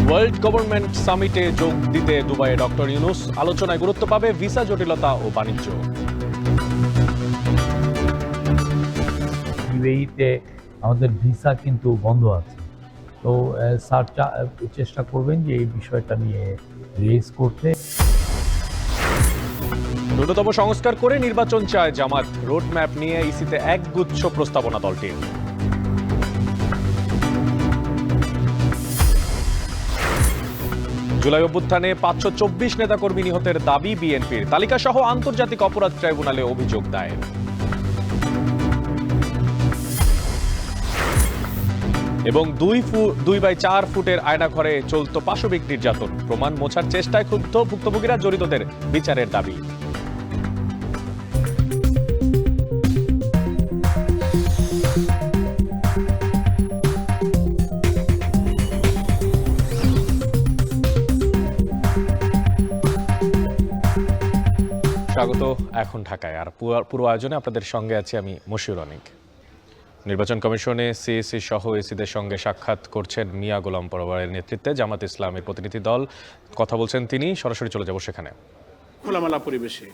World government সামিটে যোগ দিতে দুবাইয়ে ডক্টর ইউনূস। আলোচনায় গুরুত্ব পাবে ভিসা জটিলতা ও বাণিজ্য। ইউএইতে আমাদের ভিসা কিন্তু বন্ধ আছে, তো স্যার চেষ্টা করবেন যে এই বিষয়টা নিয়ে রেজ করতে। ন্যূনতম সংস্কার করে নির্বাচন চায় জামাত। রোডম্যাপ নিয়ে ইসিতে একগুচ্ছ প্রস্তাবনা দলটির। জুলাই অভ্যুত্থানে 524 নেতাকর্মী নিহতের দাবি বিএনপির। তালিকা সহ আন্তর্জাতিক অপরাধ ট্রাইব্যুনালে অভিযোগ দায়ের। এবং 2x4 ফুটের আয়নাঘরে চলত পাশবিক নির্যাতন। প্রমাণ মোছার চেষ্টায় ক্ষুব্ধ ভুক্তভোগীরা, জড়িতদের বিচারের দাবি। স্বাগত এখন ঢাকায়। আর পুরো আয়োজনে আপনাদের সঙ্গে আছি আমি মশিউর অনিক। নির্বাচন কমিশনে সিএসি সহ এসিদের সঙ্গে সাক্ষাৎ করছেন মিয়া গোলাম পরোয়ারের নেতৃত্বে জামাত ইসলামের প্রতিনিধি দল। কথা বলছেন তিনি, সরাসরি চলে যাব সেখানে। খোলামেলা পরিবেশে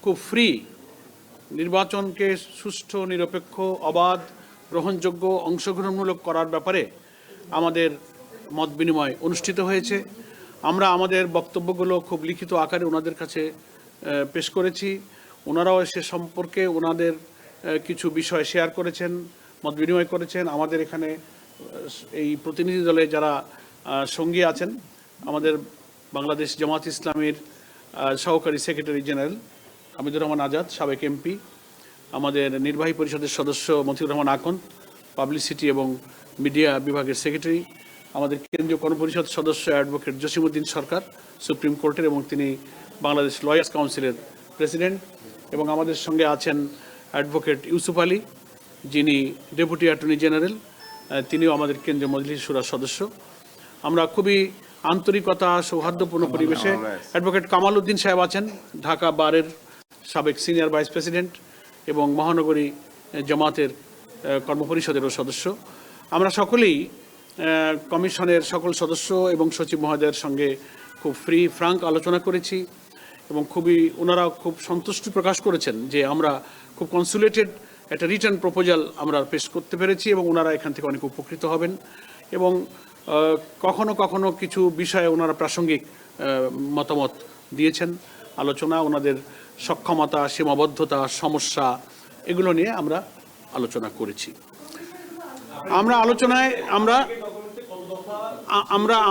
খুব ফ্রি নির্বাচনকে সুষ্ঠু, নিরপেক্ষ, অবাধ, গ্রহণযোগ্য, অংশগ্রহণমূলক করার ব্যাপারে আমাদের মত বিনিময় অনুষ্ঠিত হয়েছে। আমরা আমাদের বক্তব্যগুলো খুব লিখিত আকারে ওনাদের কাছে পেশ করেছি। ওনারাও সে সম্পর্কে ওনাদের কিছু বিষয় শেয়ার করেছেন, মত বিনিময় করেছেন। আমাদের এখানে এই প্রতিনিধি দলে যারা সঙ্গী আছেন, আমাদের বাংলাদেশ জামাত ইসলামের সহকারী সেক্রেটারি জেনারেল হামিদুর রহমান আজাদ, সাবেক এমপি, আমাদের নির্বাহী পরিষদের সদস্য মতিউর রহমান আকন্দ, পাবলিসিটি এবং মিডিয়া বিভাগের সেক্রেটারি, আমাদের কেন্দ্রীয় কর্মপরিষদ সদস্য অ্যাডভোকেট জসিমউদ্দিন সরকার, সুপ্রিম কোর্টের, এবং তিনি বাংলাদেশ লয়ার্স কাউন্সিলের প্রেসিডেন্ট, এবং আমাদের সঙ্গে আছেন অ্যাডভোকেট ইউসুফ আলী, যিনি ডেপুটি অ্যাটর্নি জেনারেল, তিনিও আমাদের কেন্দ্রীয় মজলিস শুরার সদস্য। আমরা খুবই আন্তরিকতা, সৌহার্দ্যপূর্ণ পরিবেশে অ্যাডভোকেট কামাল উদ্দিন সাহেব আছেন, ঢাকা বারের সাবেক সিনিয়র ভাইস প্রেসিডেন্ট এবং মহানগরী জামাতের কর্মপরিষদেরও সদস্য। আমরা সকলেই কমিশনের সকল সদস্য এবং সচিব মহোদয়ের সঙ্গে খুব ফ্রাঙ্ক আলোচনা করেছি এবং ওনারা খুব সন্তুষ্টি প্রকাশ করেছেন যে আমরা খুব কনসুলেটেড একটা রিটার্ন প্রপোজাল আমরা পেশ করতে পেরেছি এবং ওনারা এখান থেকে অনেক উপকৃত হবেন। এবং কখনো কখনো কিছু বিষয়ে ওনারা প্রাসঙ্গিক মতামত দিয়েছেন। আলোচনা, ওনাদের সক্ষমতা, সীমাবদ্ধতা, সমস্যা, এগুলো নিয়ে আমরা আলোচনা করেছি। আমরা আলোচনায়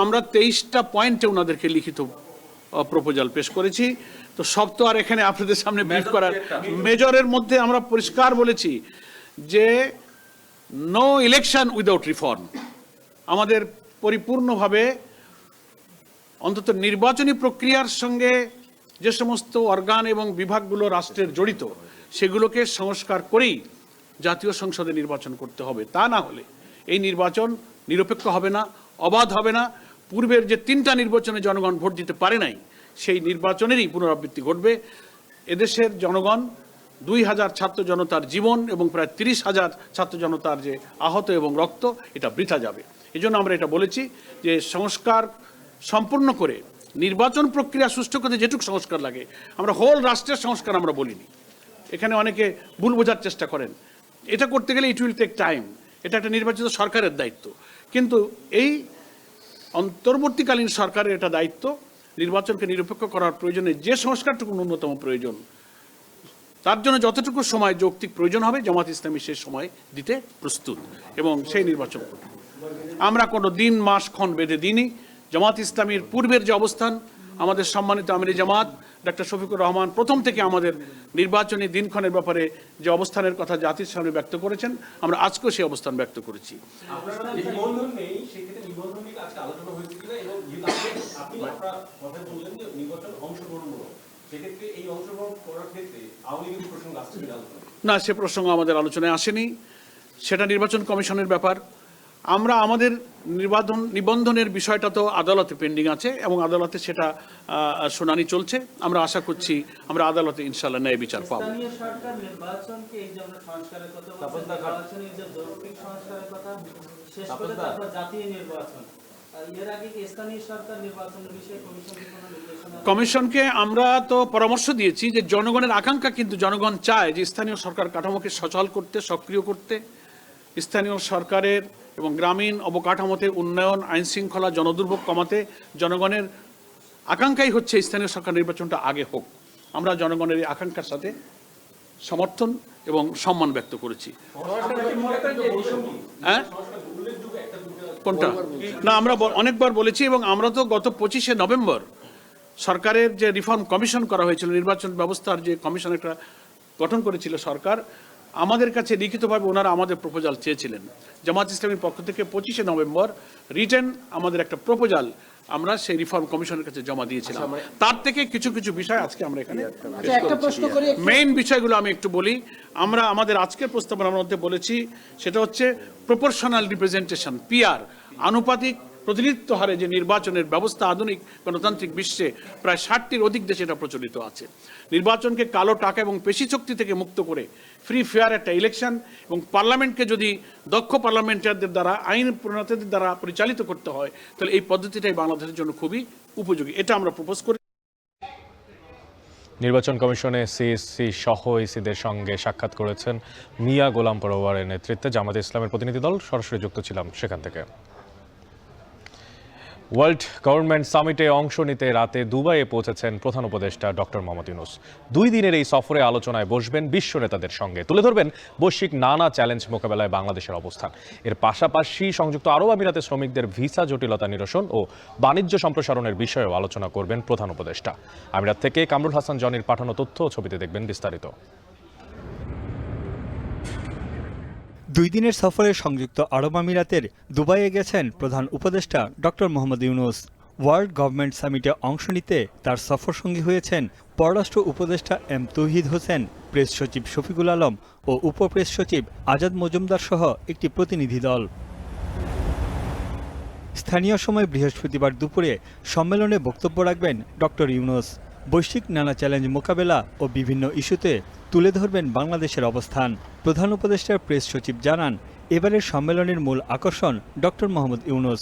আমরা 23টা পয়েন্টে ওনাদেরকে লিখিত প্রপোজাল পেশ করেছি। তো সব তো আর এখানে আপনাদের সামনে ব্রিফ করার, মেজরের মধ্যে আমরা পরিষ্কার বলেছি যে নো ইলেকশন উইদাউট রিফর্ম। আমাদের পরিপূর্ণভাবে অন্তত নির্বাচনী প্রক্রিয়ার সঙ্গে যে সমস্ত অর্গান এবং বিভাগগুলো রাষ্ট্রের জড়িত, সেগুলোকে সংস্কার করেই জাতীয় সংসদে নির্বাচন করতে হবে। তা না হলে এই নির্বাচন নিরপেক্ষ হবে না, অবাধ হবে না। পূর্বের যে 3টা নির্বাচনে জনগণ ভোট দিতে পারে নাই, সেই নির্বাচনেরই পুনরাবৃত্তি ঘটবে। এদেশের জনগণ 2000 ছাত্র জনতার জীবন এবং প্রায় 30,000 ছাত্র জনতার যে আহত এবং রক্ত, এটা বৃথা যাবে। এই জন্য আমরা এটা বলেছি যে সংস্কার সম্পূর্ণ করে নির্বাচন প্রক্রিয়া সুষ্ঠু করতে যেটুকু সংস্কার লাগে, আমরা হোল রাষ্ট্রের সংস্কার আমরা বলিনি। এখানে অনেকে ভুল বোঝার চেষ্টা করেন। এটা করতে গেলে ইট উইল টেক টাইম, এটা একটা নির্বাচিত সরকারের দায়িত্ব। কিন্তু এই অন্তর্বর্তীকালীন সরকারের এটা দায়িত্ব নির্বাচনকে নিরপেক্ষ করার প্রয়োজনে যে সংস্কারটুকু ন্যূনতম প্রয়োজন, তার জন্য যতটুকু সময় যৌক্তিক প্রয়োজন হবে, জামাত ইসলামী সেই সময় দিতে প্রস্তুত এবং সেই নির্বাচন করবে। আমরা কোনো দিন, মাস, ক্ষণ বেঁধে দিইনি। জামাত ইসলামীর পূর্বের যে অবস্থান, আমাদের সম্মানিত আমির জামাত ডক্টর শফিকুর রহমান প্রথম থেকে আমাদের নির্বাচনী দিনক্ষণের ব্যাপারে যে অবস্থানের কথা জাতির সামনে ব্যক্ত করেছেন, আমরা আজকেও সেই অবস্থান ব্যক্ত করেছি। না, সে প্রসঙ্গ আমাদের আলোচনায় আসেনি, সেটা নির্বাচন কমিশনের ব্যাপার। আমরা আমাদের নিবন্ধনের বিষয়টা তো আদালতে পেন্ডিং আছে এবং আদালতে সেটা শুনানি চলছে। আমরা আশা করছি আমরা আদালতে ইনশাআল্লাহ ন্যায় বিচার পাবো। এর আগে কি স্থানীয় সরকার নির্বাচনের বিষয়ে কমিশনকে কোনো নির্দেশনা? কমিশনকে আমরা তো পরামর্শ দিয়েছি যে জনগণের আকাঙ্ক্ষা, কিন্তু জনগণ চায় যে স্থানীয় সরকার কাঠামোকে সচল করতে, সক্রিয় করতে, স্থানীয় সরকারের এবং গ্রামীণ অবকাঠামোতে উন্নয়ন, আইন শৃঙ্খলা, জনদুর্ভোগ কমাতে জনগণের আকাঙ্ক্ষাই হচ্ছে স্থানীয় সরকার নির্বাচনটা আগে হোক। আমরা জনগণের এই আকাঙ্ক্ষার সাথে সমর্থন এবং সম্মান ব্যক্ত করেছি। হ্যাঁ, কোনটা? না, আমরা অনেকবার বলেছি এবং আমরা তো গত 25শে নভেম্বর সরকারের যে রিফর্ম কমিশন করা হয়েছিল, নির্বাচন ব্যবস্থার যে কমিশন একটা গঠন করেছিল সরকার, আমাদের কাছে লিখিতভাবে ওনারা আমাদের প্রপোজাল চেয়েছিলেন। জামাত ইসলামীর পক্ষ থেকে 25শে নভেম্বর রিটেন আমাদের একটা প্রপোজাল আমরা সেই রিফর্ম কমিশনের কাছে জমা দিয়েছিলাম। তার থেকে কিছু কিছু বিষয় আজকে আমরা এখানে মেইন বিষয়গুলো আমি একটু বলি। আমরা আমাদের আজকের প্রস্তাবনার মধ্যে বলেছি সেটা হচ্ছে প্রপোর্শনাল রিপ্রেজেন্টেশন, পিআর, আনুপাতিক প্রতিনিধিত্ব হারে যে নির্বাচনের ব্যবস্থা আধুনিক গণতান্ত্রিক বিশ্বে প্রায় 60টির অধিক দেশে এটা প্রচলিত আছে। নির্বাচনকে কালো টাকা এবং পেশি শক্তি থেকে মুক্ত করে ফ্রি ফেয়ার একটা ইলেকশন এবং পার্লামেন্টকে যদি দক্ষ পার্লামেন্টারদের দ্বারা, আইন প্রণেতাদের দ্বারা পরিচালিত করতে হয়, তাহলে এই পদ্ধতিটাই বাংলাদেশের জন্য খুবই উপযোগী। এটা আমরা প্রপোজ করি। নির্বাচন কমিশনে সিএসসি সহ ইসিদের সঙ্গে সাক্ষাৎ করেছেন মিয়া গোলাম পরোয়ারের নেতৃত্বে জামাতে ইসলামের প্রতিনিধি দল। সরাসরি যুক্ত ছিলাম সেখান থেকে। ওয়ার্ল্ড গভর্নমেন্ট সামিটে অংশ নিতে রাতে দুবাইয়ে পৌঁছেছেন প্রধান উপদেষ্টা ডক্টর মোহাম্মদ ইউনূস। 2 দিনের এই সফরে আলোচনায় বসবেন বিশ্ব নেতাদের সঙ্গে, তুলে ধরবেন বৈশ্বিক নানা চ্যালেঞ্জ মোকাবেলায় বাংলাদেশের অবস্থান। এর পাশাপাশি সংযুক্ত আরব আমিরাতে শ্রমিকদের ভিসা জটিলতা নিরসন ও বাণিজ্য সম্প্রসারণের বিষয়েও আলোচনা করবেন প্রধান উপদেষ্টা। আমিরাত থেকে কামরুল হাসান জনির পাঠানো তথ্য ও ছবিতে দেখবেন বিস্তারিত। 2 দিনের সফরে সংযুক্ত আরব আমিরাতের দুবাইয়ে গেছেন প্রধান উপদেষ্টা doctor Mohammad Yunus. World government সামিটে অংশ নিতে তার সফরসঙ্গী হয়েছেন পররাষ্ট্র উপদেষ্টা এম তৌহিদ হোসেন, প্রেস সচিব শফিকুল আলম ও উপপ্রেস সচিব আজাদ মজুমদার সহ একটি প্রতিনিধি দল। স্থানীয় সময় বৃহস্পতিবার দুপুরে সম্মেলনে বক্তব্য রাখবেন ডক্টর ইউনূস। বৈশ্বিক নানা চ্যালেঞ্জ মোকাবেলা ও বিভিন্ন ইস্যুতে তুলে ধরবেন বাংলাদেশের অবস্থান। প্রধান উপদেষ্টার প্রেস সচিব জানান, এবারের সম্মেলনের মূল আকর্ষণ doctor Mohammad Yunus.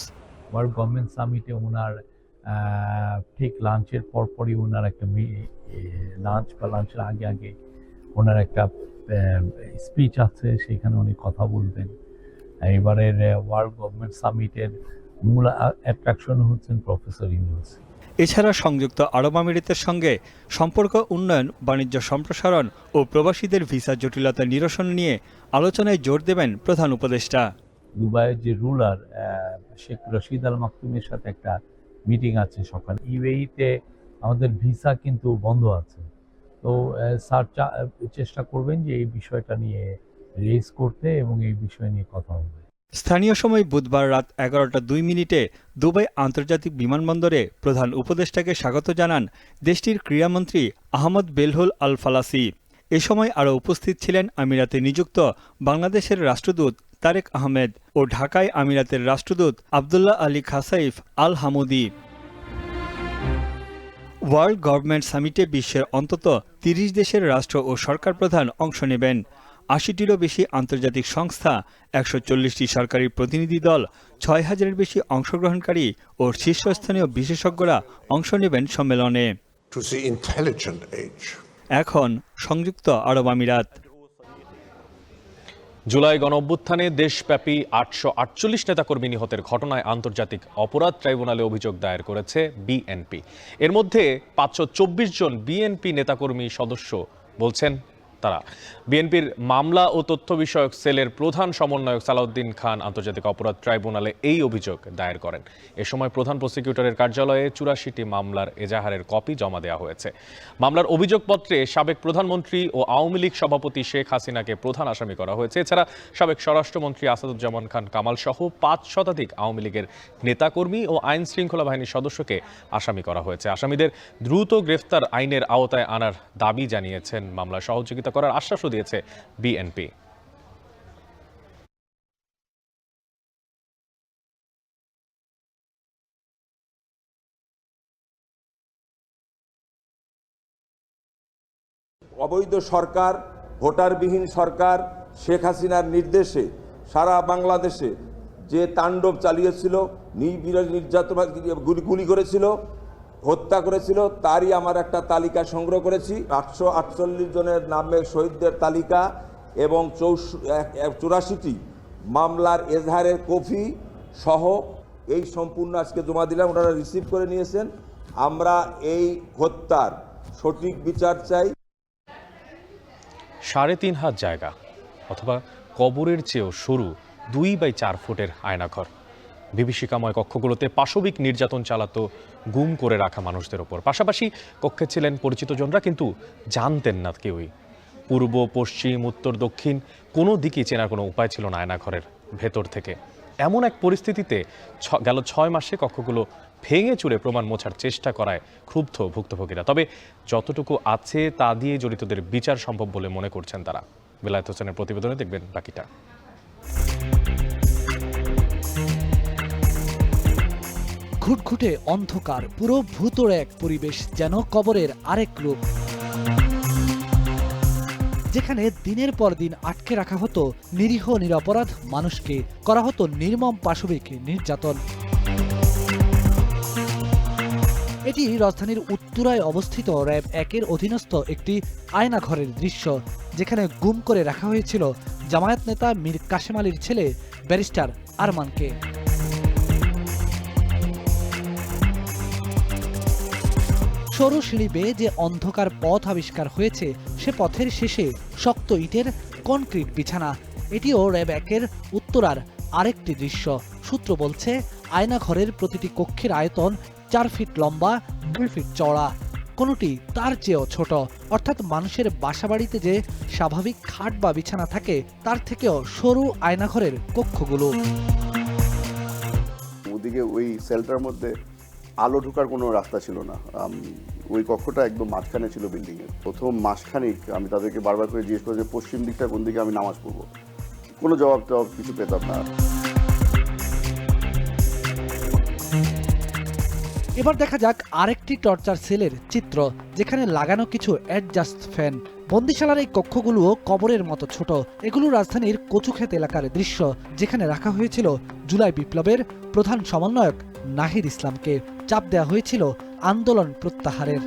World government সামিটে ওনার ঠিক লাঞ্চের পরপরই ওনার একটা লাঞ্চ বা লাঞ্চের আগে ওনার একটা স্পিচ আছে, সেখানে উনি কথা বলবেন। এবারের ওয়ার্ল্ড গভর্নমেন্ট সামিটের মূল অ্যাট্রাকশন হচ্ছেন প্রফেসর ইউনূস। এছাড়া সংযুক্ত আরব আমিরাতের সঙ্গে সম্পর্ক উন্নয়ন, বাণিজ্য সম্প্রসারণ ও প্রবাসীদের ভিসা জটিলতা নিরসন নিয়ে আলোচনায় জোর দেবেন প্রধান উপদেষ্টা। দুবাইয়ের যে রুলার শেখ রশিদ আল মাকতুমের সাথে একটা মিটিং আছে সকালে। ইউএইতে আমাদের ভিসা কিন্তু বন্ধ আছে, তো স্যার চেষ্টা করবেন যে এই বিষয়টা নিয়ে রেজ করতে এবং এই বিষয় নিয়ে কথা হবে। স্থানীয় সময় বুধবার রাত 11:02 দুবাই আন্তর্জাতিক বিমানবন্দরে প্রধান উপদেষ্টাকে স্বাগত জানান দেশটির ক্রীড়ামন্ত্রী আহমদ বেলহুল আল ফালাসি। এ সময় আরও উপস্থিত ছিলেন আমিরাতে নিযুক্ত বাংলাদেশের রাষ্ট্রদূত তারেক আহমেদ ও ঢাকায় আমিরাতের রাষ্ট্রদূত আবদুল্লাহ আলী খাসাইফ আল হামুদি। ওয়ার্ল্ড গভর্নমেন্ট সামিটে বিশ্বের অন্তত 30 দেশের রাষ্ট্র ও সরকার প্রধান অংশ নেবেন। 80টিরও বেশি আন্তর্জাতিক সংস্থা, 140টি সরকারি প্রতিনিধি দল, 6000-এর বেশি অংশগ্রহণকারী ও শীর্ষস্থানীয় বিশেষজ্ঞরা অংশ নেবেন সম্মেলনে। এখন সংযুক্ত আরব আমিরাত। জুলাই গণঅভ্যুত্থানে দেশব্যাপী 848 নেতাকর্মী নিহতের ঘটনায় আন্তর্জাতিক অপরাধ ট্রাইব্যুনালে অভিযোগ দায়ের করেছে বিএনপি। এর মধ্যে 524 জন বিএনপি নেতাকর্মী সদস্য বলছেন তারা। বিএনপির মামলা ও তথ্য বিষয়ক সেলের প্রধান সমন্বয়ক সালাউদ্দিন খান আন্তর্জাতিক অপরাধ ট্রাইব্যুনালে এই অভিযোগ দায়ের করেন। এ সময় প্রধান প্রসিকিউটরের কার্যালয়ে 84টি মামলার এজাহারের কপি জমা দেওয়া হয়েছে। মামলার অভিযোগপত্রে সাবেক প্রধানমন্ত্রী ও আওয়ামী লীগ সভাপতি শেখ হাসিনাকে প্রধান আসামি করা হয়েছে। এছাড়া সাবেক স্বরাষ্ট্রমন্ত্রী আসাদুজ্জামান খান কামাল সহ 5 শতাধিক আওয়ামী লীগের নেতাকর্মী ও আইন শৃঙ্খলা বাহিনীর সদস্যকে আসামি করা হয়েছে। আসামিদের দ্রুত গ্রেফতার আইনের আওতায় আনার দাবি জানিয়েছেন, মামলা সহযোগিতা করার আশ্বাসও দিয়েছে বিএনপি। অবৈধ সরকার, ভোটারবিহীন সরকার শেখ হাসিনার নির্দেশে সারা বাংলাদেশে যে তাণ্ডব চালিয়েছিল, নির্যাতন, গুলি করেছিল, হত্যা করেছিল, তারই আমার একটা তালিকা সংগ্রহ করেছি। 848 জনের নামের শহীদদের তালিকা এবং 84টি মামলার এজাহারের কপি সহ এই সম্পূর্ণ আজকে জমা দিলাম, ওনারা রিসিভ করে নিয়েছেন। আমরা এই হত্যার সঠিক বিচার চাই। 3.5 হাত জায়গা অথবা কবরের চেয়েও সরু 2x4 ফুটের আয়নাঘর, বিভীষিকাময় কক্ষগুলোতে পাশবিক নির্যাতন চালাতো গুম করে রাখা মানুষদের ওপর। পাশাপাশি কক্ষে ছিলেন পরিচিতজনরা, কিন্তু জানতেন না কেউই। পূর্ব, পশ্চিম, উত্তর, দক্ষিণ কোনো দিকেই চেনার কোনো উপায় ছিল না আয়নাঘরের ভেতর থেকে। এমন এক পরিস্থিতিতে গেল 6 মাসে কক্ষগুলো ভেঙে চুরে প্রমাণ মোছার চেষ্টা করায় ক্ষুব্ধ ভুক্তভোগীরা। তবে যতটুকু আছে তা দিয়ে জড়িতদের বিচার সম্ভব বলে মনে করছেন তারা। বেলায়েত হোসেনের প্রতিবেদনে দেখবেন বাকিটা। ঘুটঘুটে অন্ধকার, পুরো ভূতড়ে এক পরিবেশ, যেন কবরের আরেক রূপ, যেখানে দিনের পর দিন আটকে রাখা হতো নিরীহ নিরপরাধ মানুষকে, করা হতো নির্মম পাশবিক নির্যাতন। এটি রাজধানীর উত্তরায় অবস্থিত র‍্যাব 1-এর অধীনস্থ একটি আয়নাঘরের দৃশ্য, যেখানে গুম করে রাখা হয়েছিল জামায়াত নেতা মীর কাশেম আলীর ছেলে ব্যারিস্টার আরমানকে। সরু সিঁড়ি বেয়ে যে অন্ধকার পথ আবিষ্কার হয়েছে, সে পথের শেষে শক্ত ইটের কনক্রিট বিছানা। এটিও র‍্যাব 1-এর উত্তরার আরেকটি দৃশ্য। সূত্র বলছে, আয়নাঘরের প্রতিটি কক্ষের আয়তন 4 ফিট লম্বা, 2 ফিট চওড়া, কোনোটি তার চেয়েও ছোট। অর্থাৎ মানুষের বাসাবাড়িতে যে স্বাভাবিক খাট বা বিছানা থাকে, তার থেকেও সরু আয়নাঘরের কক্ষগুলো। ওদিকে ওই সেলটার মধ্যে আলো ঢোকার কোনো রাস্তা ছিল না। ওই কক্ষটা একদম মাঝখানে ছিল বিল্ডিংয়ের। প্রথম মাসখানিক আমি তাদেরকে বারবার করে জিজ্ঞেস করি যে পশ্চিম দিকটা কোন দিকে আমি নামাজ পড়বো, কোনো জবাব কিছু পেতাম না। এবার দেখা যাক আরেকটি টর্চার সেলের চিত্র, যেখানে লাগানো কিছু অ্যাডজাস্ট ফ্যান। বন্দিশালার এই কক্ষগুলোও কবরের মতো ছোট। এগুলো রাজধানীর কচুক্ষেত এলাকার দৃশ্য, যেখানে রাখা হয়েছিল জুলাই বিপ্লবের প্রধান সমন্বয়ক নাহিদ ইসলামকে। চাপ দেওয়া হয়েছিল আন্দোলন প্রত্যাহারের।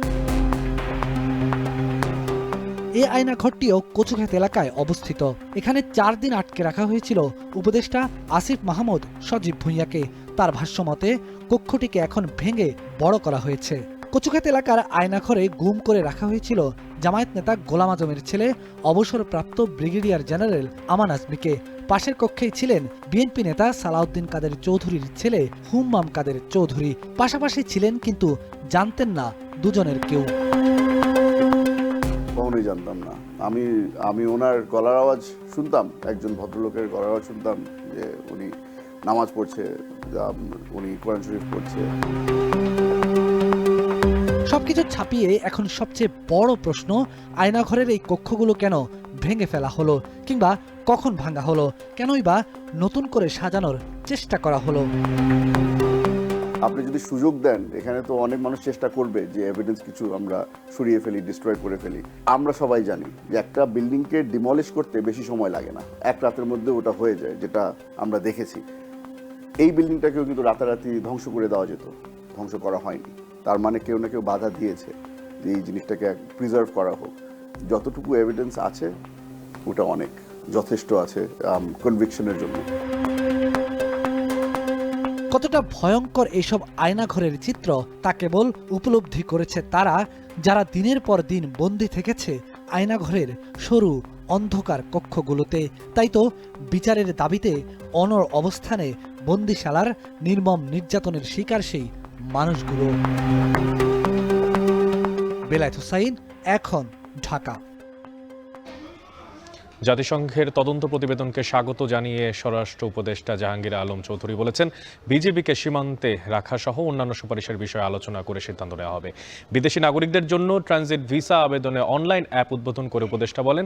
এই আয়নাঘরটিও কচুক্ষেত এলাকায় অবস্থিত। এখানে 4 দিন আটকে রাখা হয়েছিল উপদেষ্টা আসিফ মাহমুদ সজীব ভুঁইয়াকে। তার ভাষ্যমতে, কক্ষটিকে এখন ভেঙে বড় করা হয়েছে। কচুক্ষেত এলাকার আয়নাঘরে গুম করে রাখা হয়েছিল জামায়াত নেতা গোলাম আজমের ছেলে অবসরপ্রাপ্ত ব্রিগেডিয়ার জেনারেল আমান আজমিকে। পাশের কক্ষেই ছিলেন বিএনপি নেতা সালাউদ্দিন কাদের চৌধুরীর ছেলে হুম্মাম কাদের চৌধুরী। পাশাপাশি ছিলেন, কিন্তু জানতেন না দুজনের কেউ। কখনোই জানতাম না। আমি ওনার গলার আওয়াজ শুনতাম, একজন ভদ্রলোকের গলার আওয়াজ শুনতাম যে উনি নামাজ পড়ছে, উনি কোরআন শরীফ পড়ছে। সবকিছু ছাপিয়ে এখন সবচেয়ে বড় প্রশ্ন, আয়নাঘরের এই কক্ষগুলো কেন ভেঙে ফেলা হলো, কিংবা কখন ভাঙা হলো, কেনই বা নতুন করে সাজানোর চেষ্টা করা হলো। আপনি যদি সুযোগ দেন, এখানে তো অনেক মানুষ চেষ্টা করবে যে এভিডেন্স কিছু আমরা সরিয়ে ফেলি, ডিস্ট্রয় করে ফেলি। আমরা সবাই জানি যে একটা বিল্ডিংকে ডিমলিশ করতে বেশি সময় লাগে না, এক রাতের মধ্যে ওটা হয়ে যায়, যেটা আমরা দেখেছি। এই বিল্ডিংটাকেও কিন্তু রাতারাতি ধ্বংস করে দেওয়া যেত, ধ্বংস করা হয়নি। তার মানে কেউ না কেউ বাধা দিয়েছে যে এই জিনিসটাকে প্রিজার্ভ করা হোক। যতটুকু এভিডেন্স আছে ওটা অনেক যথেষ্ট আছে কনভিকশনের জন্য। কতটা ভয়ঙ্কর এইসব আয়নাঘরের চিত্র তা কেবল উপলব্ধি করেছে তারা, যারা দিনের পর দিন বন্দী থেকেছে আয়নাঘরের সরু অন্ধকার কক্ষগুলোতে। তাই তো বিচারের দাবিতে অনড় অবস্থানে বন্দিশালার নির্মম নির্যাতনের শিকার সেই মানুষগুলো। বেলায়েত হোসাইন, এখন, ঢাকা। জাতিসংঘের তদন্ত প্রতিবেদনকে স্বাগত জানিয়ে স্বরাষ্ট্র উপদেষ্টা জাহাঙ্গীর আলম চৌধুরী বলেছেন, বিজিবিকে সীমান্তে রাখা সহ অন্যান্য সুপারিশের বিষয়ে আলোচনা করে সিদ্ধান্ত নেওয়া হবে। বিদেশি নাগরিকদের জন্য ট্রানজিট ভিসা আবেদনে অনলাইন অ্যাপ উদ্বোধন করে উপদেষ্টা বলেন,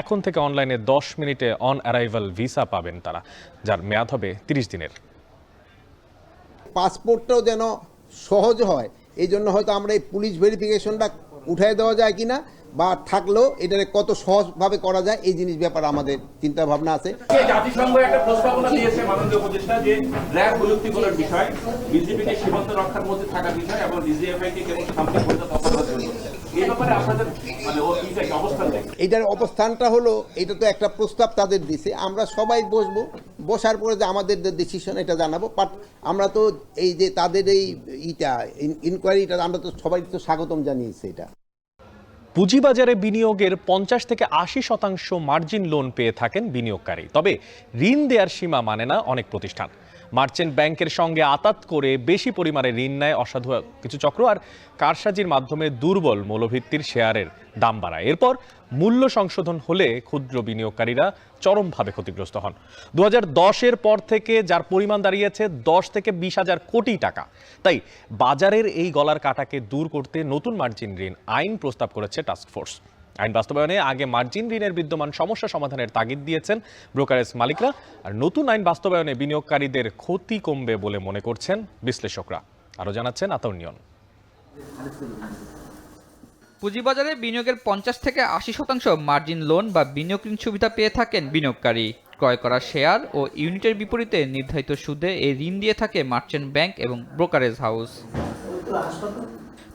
এখন থেকে অনলাইনে 10 মিনিটে অন অ্যারাইভাল ভিসা পাবেন তারা, যার মেয়াদ হবে 30 দিনের। পাসপোর্টটাও যেন সহজ হয়, এই জন্য হয়তো আমরা এই পুলিশ ভেরিফিকেশনটা উঠাই দেওয়া যায় কিনা বা থাকলেও এটাকে কত সহজভাবে করা যায় এই জিনিস ব্যাপারে আমাদের চিন্তা ভাবনা আছে। জাতিসংঘ একটা প্রস্তাবনা দিয়েছে মাননীয় উপদেষ্টা যে র্যাব প্রযুক্তিগুলোর বিষয়, বিজিবিকে সীমান্ত রক্ষার মধ্যে থাকার বিষয় এবং ডিজিএফআই কে কেবল সামনে পর্যন্ত অপরাধ করছে। এই ব্যাপারে আপনাদের মানে অবস্থান দেখেন? এটার অবস্থানটা হলো, এটা তো একটা প্রস্তাব তাদের দিছে, আমরা সবাই বসবো, বসার পরে যে আমাদের ডিসিশন এটা জানাবো। বাট আমরা তো এই যে তাদের এই ইনকোয়ারিটা আমরা তো সবাই তো স্বাগতম জানিয়েছি। এটা পুঁজিবাজারে বিনিয়োগের 50 থেকে 80% মার্জিন লোন পেয়ে থাকেন বিনিয়োগকারী। তবে ঋণ দেওয়ার সীমা মানে না অনেক প্রতিষ্ঠান। মার্চেন্ট ব্যাংকের সঙ্গে আতাত করে বেশি পরিমাণে ঋণ নেয় অসাধু কিছু চক্র, আর কারসাজির মাধ্যমে দুর্বল মূল্যভিত্তির শেয়ারের দাম বাড়ায়। এরপর মূল্য সংশোধন হলে ক্ষুদ্র বিনিয়োগকারীরা চরমভাবে ক্ষতিগ্রস্ত হন। 2010-এর পর থেকে যার পরিমাণ দাঁড়িয়েছে 10 থেকে 20 হাজার কোটি টাকা। তাই বাজারের এই গলার কাটাকে দূর করতে নতুন মার্জিন ঋণ আইন প্রস্তাব করেছে টাস্কফোর্স। আইন বাস্তবায়নে আগে মার্জিন ঋণের বিদ্যমান সমস্যা সমাধানের তাগিদ দিয়েছেন ব্রোকারেজ মালিকরা, আর নতুন আইন বাস্তবায়নে বিনিয়োগকারীদের ক্ষতি কমবে বলে মনে করছেন বিশ্লেষকরা। আরও জানাচ্ছেন আতর্নিয়ন। পুঁজিবাজারে বিনিয়োগের 50 থেকে 80% মার্জিন লোন বা বিনিয়োগ ঋণ সুবিধা পেয়ে থাকেন বিনিয়োগকারী। ক্রয় করা শেয়ার ও ইউনিটের বিপরীতে নির্ধারিত সুদে এই ঋণ দিয়ে থাকে মার্চেন্ট ব্যাংক এবং ব্রোকারেজ হাউস।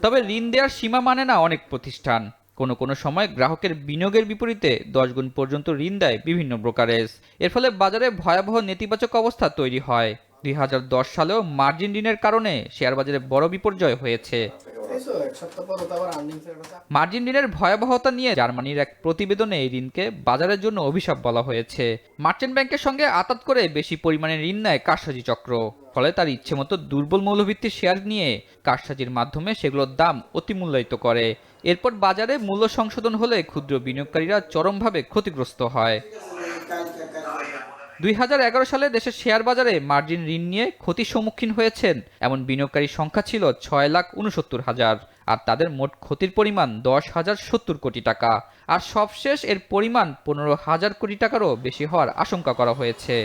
তবে ঋণ দেওয়ার সীমা মানে না অনেক প্রতিষ্ঠান। কোনো সময় গ্রাহকের বিনিয়োগের বিপরীতে 10 গুণ পর্যন্ত ঋণ দেয় বিভিন্ন ব্রোকারেজ। এর ফলে বাজারে ভয়াবহ নেতিবাচক অবস্থা তৈরি হয়। 2010 সালেও মার্জিন ঋণের কারণে শেয়ার বাজারে বড় বিপর্যয় হয়েছে। মার্জিন ঋণের ভয়াবহতা নিয়ে জার্মানির এক প্রতিবেদনে এই ঋণকে বাজারের জন্য অভিশাপ বলা হয়েছে। মার্চেন্ট ব্যাংকের সঙ্গে আতাত করে বেশি পরিমাণে ঋণ নেয় কারসাজি চক্র। ফলে তার ইচ্ছেমতো দুর্বল মৌলভিত্তির শেয়ার নিয়ে কারসাজির মাধ্যমে সেগুলোর দাম অতিমূল্যায়িত করে। এরপর বাজারে মূল্য সংশোধন হলে ক্ষুদ্র বিনিয়োগকারীরা চরমভাবে ক্ষতিগ্রস্ত হয়। 2011 সালে দেশের শেয়ার বাজারে মার্জিন ঋণ নিয়ে ক্ষতির সম্মুখীন হয়েছেন এমন বিনিয়োগকারীর সংখ্যা ছিল 6,69,000, আর তাদের মোট ক্ষতির পরিমাণ 10,070 কোটি টাকা। আর সবশেষ এর পরিমাণ 15,000 কোটি টাকারও বেশি হওয়ার আশঙ্কা করা হয়েছে।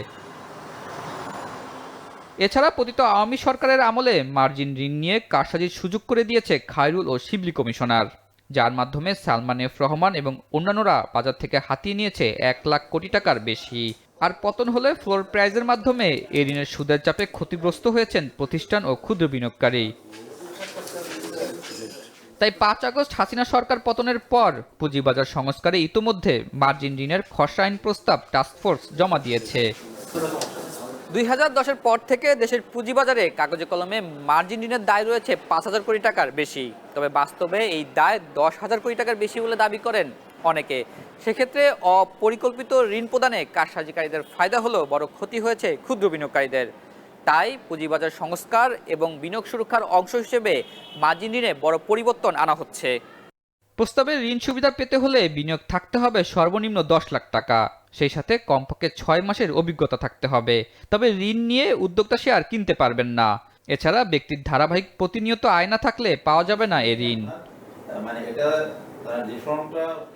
এছাড়া পতিত আওয়ামী সরকারের আমলে মার্জিন ঋণ নিয়ে কারসাজির সুযোগ করে দিয়েছে খায়রুল ও শিবলি কমিশনার, যার মাধ্যমে সালমান এফ রহমান এবং অন্যান্যরা বাজার থেকে হাতিয়ে নিয়েছে 1 লাখ কোটি টাকার বেশি। আর পতন হলে ফ্লোর প্রাইজের মাধ্যমে এই ঋণের সুদের চাপে ক্ষতিগ্রস্ত হয়েছেন প্রতিষ্ঠান ও ক্ষুদ্র বিনিয়োগকারী। তাই 5 আগস্ট হাসিনা সরকার পতনের পর পুঁজিবাজার সংস্কারে ইতোমধ্যে মার্জিন ঋণের খসড়া আইন প্রস্তাব টাস্কফোর্স জমা দিয়েছে। 2010-এর পর থেকে দেশের পুঁজিবাজারে কাগজে কলমে মার্জিন ঋণের দায় রয়েছে 5,000 কোটি টাকার বেশি। তবে বাস্তবে এই দায় 10,000 কোটি টাকার বেশি বলে দাবি করেন অনেকে। সেক্ষেত্রে অপরিকল্পিত ঋণ প্রদানে কারসাজিকারীদের ফায়দা হলেও বড় ক্ষতি হয়েছে ক্ষুদ্র বিনিয়োগকারীদের। তাই পুঁজিবাজার সংস্কার এবং বিনিয়োগ সুরক্ষার অংশ হিসেবে মার্জিন ঋণে বড় পরিবর্তন আনা হচ্ছে। প্রস্তাবে ঋণ সুবিধা পেতে হলে বিনিয়োগ থাকতে হবে সর্বনিম্ন 10 লাখ টাকা, সেই সাথে কমপক্ষে 6 মাসের অভিজ্ঞতা থাকতে হবে। তবে ঋণ নিয়ে উদ্যোক্তা শেয়ার কিনতে পারবেন না। এছাড়া ব্যক্তির ধারাবাহিক প্রতিনিয়ত আয় না থাকলে পাওয়া যাবে না এ ঋণ।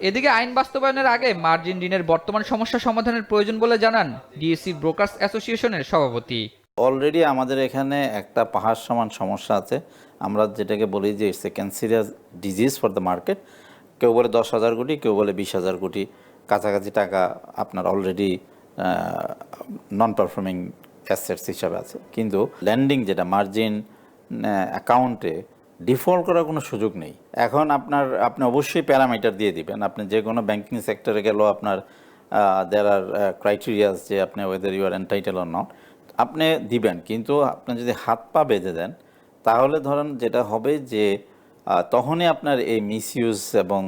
এদিকে আইন বাস্তবায়নের আগে মার্জিন ঋণের বর্তমান সমস্যা সমাধানের প্রয়োজন বলে জানান ডিএসসি ব্রোকার্স অ্যাসোসিয়েশনের সভাপতি। অলরেডি আমাদের এখানে একটা পাহাড় সমান সমস্যা আছে। আমরা যেটাকে বলি যে it's a ক্যান্সারিয়াস disease for the market. কেউ বলে 10,000 কোটি, কেউ বলে 20,000 কোটি কাছাকাছি টাকা আপনার অলরেডি নন পারফর্মিং অ্যাসেটস হিসাবে আছে। কিন্তু ল্যান্ডিং যেটা মার্জিন অ্যাকাউন্টে ডিফল্ট করার কোনো সুযোগ নেই। এখন আপনি অবশ্যই প্যারামিটার দিয়ে দিবেন। আপনি যে কোনো ব্যাংকিং সেক্টরে গেলেও আপনার দেয়ার আর ক্রাইটেরিয়াস যে আপনি whether you are entitle or not আপনি দিবেন। কিন্তু আপনি যদি হাত পা বেঁধে দেন তাহলে ধরেন যেটা হবে যে তখনই আপনার এই মিসইউজ এবং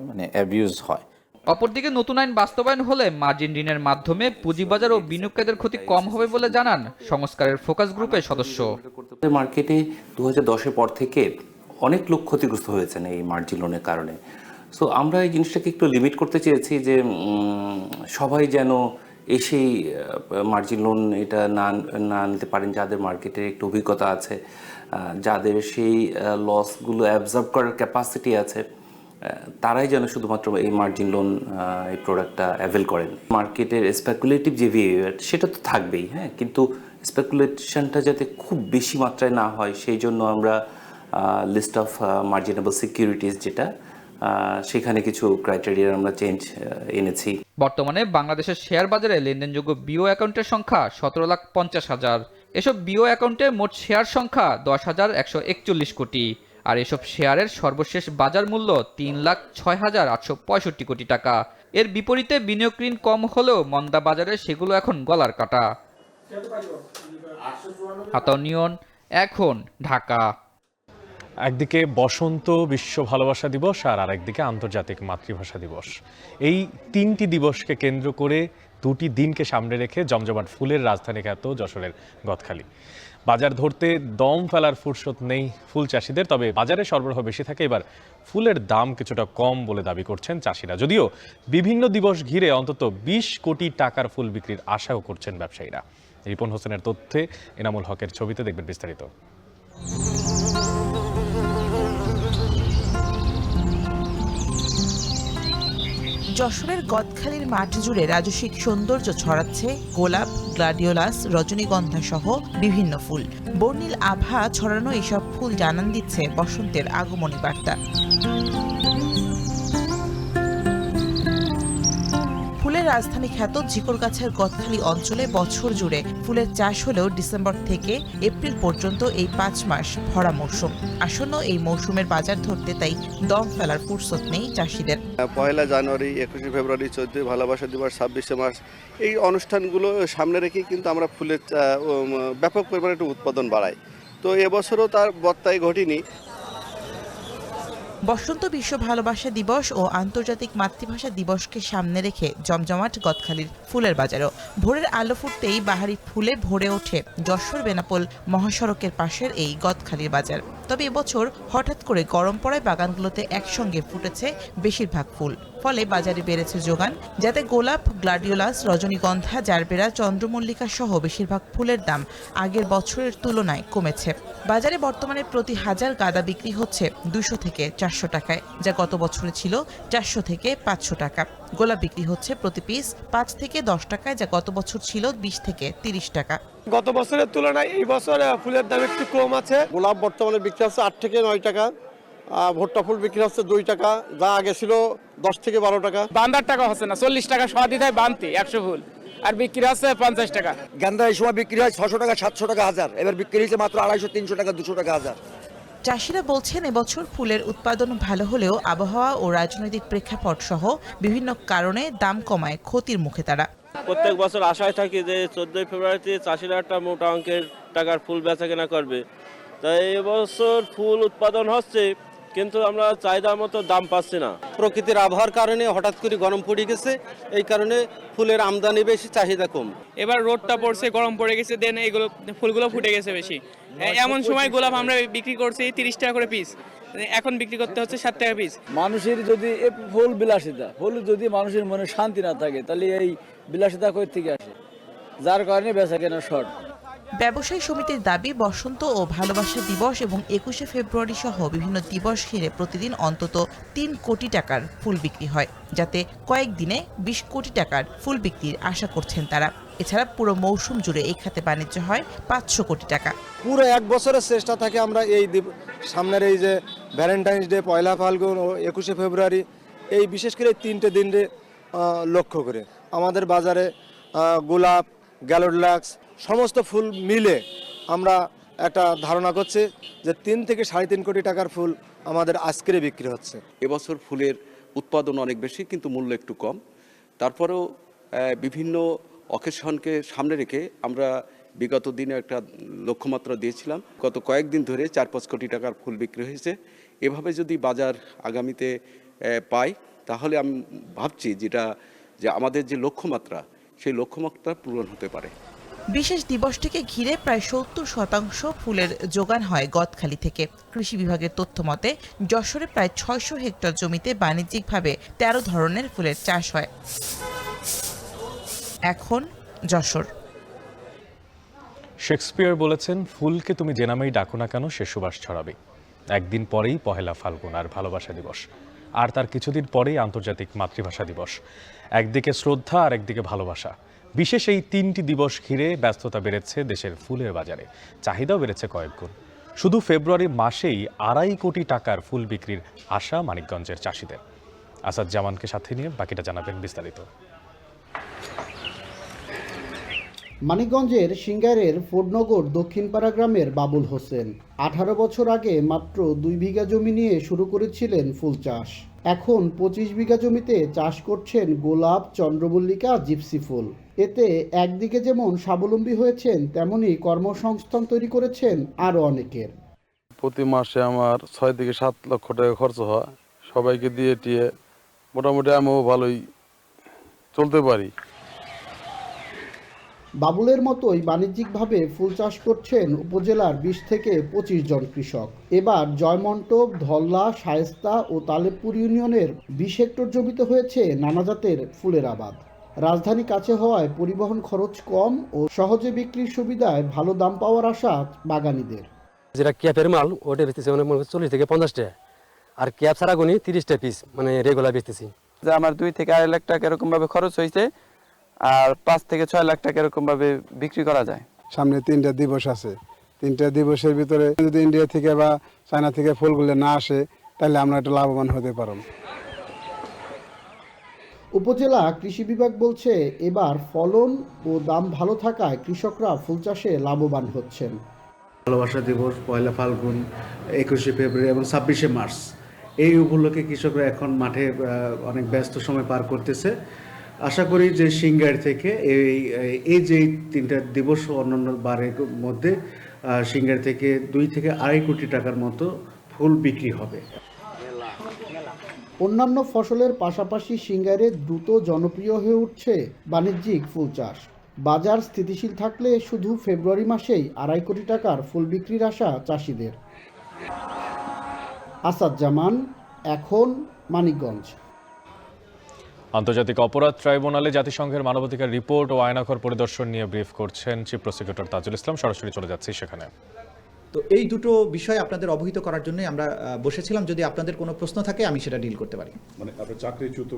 মানে অ্যাবিউজ হয়। অপরদিকে নতুন আইন বাস্তবায়ন হলে মার্জিন ঋণের মাধ্যমে পুঁজিবাজার ও বিনিয়োগকারীদের ক্ষতি কম হবে বলে জানান সংস্কারের ফোকাস গ্রুপের সদস্য। মার্কেটে 2010-এর পর থেকে অনেক লোক ক্ষতিগ্রস্ত হয়েছেন এই মার্জিন লোনের কারণে। সো আমরা এই জিনিসটাকে একটু লিমিট করতে চেয়েছি যে সবাই যেন এসেই মার্জিন লোন এটা না নিতে পারেন, যাদের মার্কেটে একটু অভিজ্ঞতা আছে, যাদের সেই লসগুলো অ্যাবজর্ব করার ক্যাপাসিটি আছে, তারাই যেন শুধুমাত্র এই মার্জিন লোন এই প্রোডাক্টটা অ্যাভেল করেন। মার্কেটের স্পেকুলেটিভ যে বিহেভিয়ার সেটা তো থাকবেই, হ্যাঁ, কিন্তু স্পেকুলেশনটা যাতে খুব বেশি মাত্রায় না হয় সেই জন্য আমরা লিস্ট অফ মার্জিনেবল সিকিউরিটিজ যেটা সেখানে কিছু ক্রাইটেরিয়া আমরা চেঞ্জ এনেছি। বর্তমানে বাংলাদেশের শেয়ার বাজারে লেনদেনযোগ্য বিও অ্যাকাউন্টের সংখ্যা 17,50,000। এসব বিও অ্যাকাউন্টে মোট শেয়ার সংখ্যা 10,141 কোটি। আর এসব শেয়ারের সর্বশেষ বাজার মূল্য 3,06,865 কোটি টাকা। এর বিপরীতে বিনিয়োগ ঋণ কম হলেও মন্দা বাজারে সেগুলো এখন গলার কাটা। আতাউনিয়ন, এখন, ঢাকা। একদিকে বসন্ত বিশ্ব ভালোবাসা দিবস আর আরেকদিকে আন্তর্জাতিক মাতৃভাষা দিবস। এই তিনটি দিবসকে কেন্দ্র করে দুটি দিনকে সামনে রেখে জমজমাট ফুলের রাজধানী খ্যাত যশোরের গদখালি। বাজার ধরতে দম ফেলার ফুরসত নেই ফুল চাষিদের, তবে বাজারে সরবরাহ বেশি থাকে এবার ফুলের দাম কিছুটা কম বলে দাবি করছেন চাষিরা। যদিও বিভিন্ন দিবস ঘিরে অন্তত 20 কোটি টাকার ফুল বিক্রির আশাও করছেন ব্যবসায়ীরা। রিপন হোসেনের তথ্যে এনামুল হকের ছবিতে দেখবেন বিস্তারিত। যশোরের গদখালির মাঠ জুড়ে রাজসিক সৌন্দর্য ছড়াচ্ছে গোলাপ, গ্লাডিওলাস, রজনীগন্ধা সহ বিভিন্ন ফুল। বর্ণিল আভা ছড়ানো এসব ফুল জানান দিচ্ছে বসন্তের আগমনী বার্তা। ফুলের রাজধানী খ্যাত ঝিকরগাছার গদখালি অঞ্চলে বছর জুড়ে ফুলের চাষ হলেও ডিসেম্বর থেকে এপ্রিল পর্যন্ত এই 5 মাস ভরা মৌসুম। আসন্ন এই মৌসুমের বাজার ধরতে তাই দম ফেলার ফুরসত নেই চাষিদের। 1 জানুয়ারি, 21 ফেব্রুয়ারি, 14 ভালোবাসা দিবস, 26 মার্চ এই অনুষ্ঠানগুলো সামনে রেখেই কিন্তু আমরা ফুলের ব্যাপক পরিমাণে একটু উৎপাদন বাড়াই। তো এবছরও তার বর্তায় ঘটেনি। বসন্ত বিশ্ব ভালোবাসা দিবস ও আন্তর্জাতিক মাতৃভাষা দিবসকে সামনে রেখে জমজমাট গদখালির ফুলের বাজারও। ভোরের আলো ফুটতেই বাহারি ফুলে ভরে ওঠে যশোর বেনাপোল মহাসড়কের পাশের এই গদখালির বাজার। তবে এবছর হঠাৎ করে গরম পড়ায় বাগানগুলোতে একসঙ্গে ফুটেছে বেশিরভাগ ফুল, ফলে বাজারে বেড়েছে যোগান, যাতে গোলাপ, গ্লাডিওলাস, রজনীগন্ধা, জারবেরা, চন্দ্রমল্লিকা সহ বেশিরভাগ ফুলের দাম আগের বছরের তুলনায় কমেছে। বাজারে বর্তমানে প্রতি 1000 গাঁদা বিক্রি হচ্ছে 200 থেকে 400 টাকায়, যা গত বছরে ছিল 400 থেকে 500 টাকা। গোলাপ বিক্রি হচ্ছে প্রতি পিস 5 থেকে 10 টাকায়, যা গত বছর ছিল 20 থেকে 30 টাকা। গত বছরের তুলনায় এই বছর ফুলের দাম একটু কম আছে। গোলাপ বর্তমানে বিক্রি হচ্ছে 8 থেকে 9 টাকা, ভুট্টা ফুল বিক্রি হচ্ছে 2 টাকা, যা আগে ছিল 10 থেকে 12 টাকা। বান্দার টাকা হচ্ছে না, 40 টাকা সহ দিতে হয় বানতে 100 ফুল, আর বিক্রি হচ্ছে 50 টাকা। গেন্দা এই সময় বিক্রি হয় 600 টাকা, 700 টাকা হাজার, এবার বিক্রি হচ্ছে মাত্র 250, 300 টাকা, 200 টাকা হাজার। চাষিরা বলছেন এবছর ফুলের উৎপাদন ভালো হলেও আবহাওয়া ও রাজনৈতিক প্রেক্ষাপট সহ বিভিন্ন কারণে দাম কমায় ক্ষতির মুখে তারা। প্রত্যেক বছর আশায় থাকি যে 14 ফেব্রুয়ারিতে চাষিরা একটা মোটা অঙ্কের টাকার ফুল বেচা কেনা করবে, তাই এবছর ফুল উৎপাদন হচ্ছে কিন্তু আমরা চাহিদা মতো দাম পাচ্ছি না। প্রকৃতির আবহাওয়ার কারণে হঠাৎ করে গরম পড়ে গেছে, এই কারণে ফুলের আমদানি বেশি, চাহিদা কম। এবার রোদটা পড়ছে, গরম পড়ে গেছে, দেন এইগুলো ফুলগুলো ফুটে গেছে বেশি। এমন সময় গোলাপ আমরা বিক্রি করছি 30 টাকা করে পিস, এখন বিক্রি করতে হচ্ছে 7 টাকা পিস। মানুষের যদি ফুল বিলাসিতা, ফুল যদি মানুষের মনে শান্তি না থাকে তাহলে এই বিলাসিতা কই থেকে আসে, যার কারণে বেচা কেনা শর্ট। ব্যবসায়ী সমিতির দাবি, বসন্ত ও ভালোবাসা দিবস এবং 21 ফেব্রুয়ারি সহ বিভিন্ন দিবস ঘিরে প্রতিদিন অন্তত 3 কোটি টাকার ফুল বিক্রি হয়, যাতে কয়েকদিনে 20 কোটি টাকার ফুল বিক্রির আশা করছেন তারা। এছাড়া পুরো মৌসুম জুড়ে এই খাতে বাণিজ্য হয় 500 কোটি টাকা। পুরো 1 বছরের চেষ্টা থাকে আমরা এই সামনের এই যে ভ্যালেন্টাইন্স ডে, 1 ফাল্গুন ও 21 ফেব্রুয়ারি, এই বিশেষ করে 3টে দিনে লক্ষ্য করে আমাদের বাজারে গোলাপ, গ্যালোডলাক্স সমস্ত ফুল মিলে আমরা একটা ধারণা করছি যে 3 থেকে 3.5 কোটি টাকার ফুল আমাদের আজকে বিক্রি হচ্ছে। এবছর ফুলের উৎপাদন অনেক বেশি কিন্তু মূল্য একটু কম। তারপরেও বিভিন্ন অকেশনকে সামনে রেখে আমরা বিগত দিনে একটা লক্ষ্যমাত্রা দিয়েছিলাম। গত কয়েকদিন ধরে 4-5 কোটি টাকার ফুল বিক্রি হয়েছে। এভাবে যদি বাজার আগামীতে পাই তাহলে আমি ভাবছি যে আমাদের যে লক্ষ্যমাত্রা সেই লক্ষ্যমাত্রা পূরণ হতে পারে। বিশেষ দিবসটিকে ঘিরে প্রায় 70% ফুলের যোগান হয় গদখালি থেকে। কৃষি বিভাগের তথ্য মতে যশোরে প্রায় 600 হেক্টর জমিতে বাণিজ্যিকভাবে 13 ধরনের ফুলের চাষ হয়। এখন যশোর। শেক্সপিয়ার বলেছেন, ফুলকে তুমি যে নামেই ডাকো না কেন সে সুবাস ছড়াবে। একদিন পরেই 1 ফাল্গুন আর ভালোবাসা দিবস, আর তার কিছুদিন পরেই আন্তর্জাতিক মাতৃভাষা দিবস। একদিকে শ্রদ্ধা আর একদিকে ভালোবাসা। বিশেষ এই 3টি দিবস ঘিরে ব্যস্ততা বেড়েছে দেশের ফুলের বাজারে, চাহিদাও বেড়েছে কয়েক গুণ। শুধু ফেব্রুয়ারি মাসেই 2.5 কোটি টাকার ফুল বিক্রির আশা মানিকগঞ্জের চাষিদের। আসাদ জামানকে সাথে নিয়ে বাকিটা জানাবেন বিস্তারিত। মানিকগঞ্জের সিঙ্গারের ফোর্ডনগর দক্ষিণপাড়া গ্রামের বাবুল হোসেন 18 বছর আগে মাত্র 2 বিঘা জমি নিয়ে শুরু করেছিলেন ফুল চাষ। এখন 25 বিঘা জমিতে চাষ করছেন গোলাপ, চন্দ্রমল্লিকা, জিপসি ফুল। এতে একদিকে যেমন স্বাবলম্বী হয়েছেন, তেমনি কর্মসংস্থান তৈরি করেছেন আরও অনেকের। প্রতি মাসে আমার 6 থেকে 7 লক্ষ টাকা খরচ হয়। সবাইকে দিয়ে টিয়ে মোটামুটি আমিও ভালোই চলতে পারি। বাবুলের মতোই বাণিজ্যিকভাবে ফুল চাষ করছেন উপজেলার 20 থেকে 25 জন কৃষক। এবার জয়মন্টপ, ধল্লা, শায়েস্তা ও তালেবপুর ইউনিয়নের 20 হেক্টর জমিতে হয়েছে নানা জাতের ফুলের আবাদ। রাজধানী কাছে হওয়ায় পরিবহন খরচ কম ও সহজে বিক্রির সুবিধায় ভালো দাম পাওয়ার আশা বাগানীদের। যেটা ক্যাপের মাল ওটা বেচতেছি মানে 40 থেকে 50 টাকা, আর ক্যাপ ছাড়া গুনি 30 টাকা পিস মানে রেগুলার বেচতেছি। যে আমার 2 থেকে 2.5 লাখ টাকা এরকম ভাবে খরচ হয়েছে, আর 5 থেকে 6 লাখ টাকা এরকম ভাবে বিক্রি করা যায়। সামনে 3টা দিবস আছে, 3টা দিবসের ভিতরে যদি ইন্ডিয়া থেকে বা চায়না থেকে ফুলগুলো না আসে, তাহলে আমরা একটু লাভবান হতে পারব। উপজেলা কৃষি বিভাগ বলছে, এবার ফলন ও দাম ভালো থাকায় কৃষকরা ফুল চাষে লাভবান হচ্ছেন। ভালোবাসা দিবস, 1 ফাল্গুন, 21 ফেব্রুয়ারি এবং 26 মার্চ, এই উপলক্ষে কৃষকরা এখন মাঠে অনেক ব্যস্ত সময় পার করতেছে। আশা করি যে সিঙ্গার থেকে এই যে 3টা দিবস অন্যান্য বারের মধ্যে সিঙ্গার থেকে 2 থেকে 2.5 কোটি টাকার মতো ফুল বিক্রি হবে। অন্যান্য ফসলের পাশাপাশি সিঙ্গারে দ্রুত জনপ্রিয় হয়ে উঠছে বাণিজ্যিক ফুল চাষ। বাজার স্থিতিশীল থাকলে শুধু ফেব্রুয়ারি মাসেই 2.5 কোটি টাকার ফুল বিক্রির আশা চাষিদের। আসাদ জামান, এখন মানিকগঞ্জ। আন্তর্জাতিক অপরাধ ট্রাইব্যুনালে জাতিসংঘের মানবাধিকার রিপোর্ট ও আয়নাঘর পরিদর্শন নিয়ে ব্রিফ করছেন চিফ প্রসিকিউটর তাজুল ইসলাম। সরাসরি চলে যাচ্ছি সেখানে। তো এই দুটো বিষয় আপনাদের অবহিত করার জন্য আমরা বসেছিলাম। যদি আপনাদের কোনো প্রশ্ন থাকে আমি সেটা ডিল করতে পারি। মানে আপনি চাকরিচ্যুত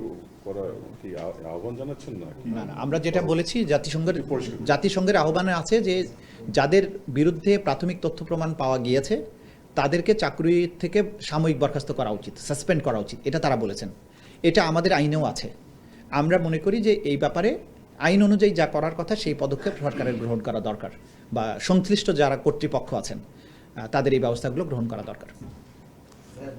করার কি আহ্বান জানাচ্ছেন না? না, আমরা যেটা বলেছি জাতিসংঘের আহ্বানে আছে যে যাদের বিরুদ্ধে প্রাথমিক তথ্য প্রমাণ পাওয়া গিয়েছে তাদেরকে চাকরি থেকে সাময়িক বরখাস্ত করা উচিত, সাসপেন্ড করা উচিত, এটা তারা বলেছেন। এটা আমাদের আইনেও আছে। আমরা মনে করি যে এই ব্যাপারে আইন অনুযায়ী যা করার কথা সেই পদক্ষেপ সরকারের গ্রহণ করা দরকার, বা সংশ্লিষ্ট যারা কর্তৃপক্ষ আছেন তাদের এই ব্যবস্থাগুলো গ্রহণ করা দরকার।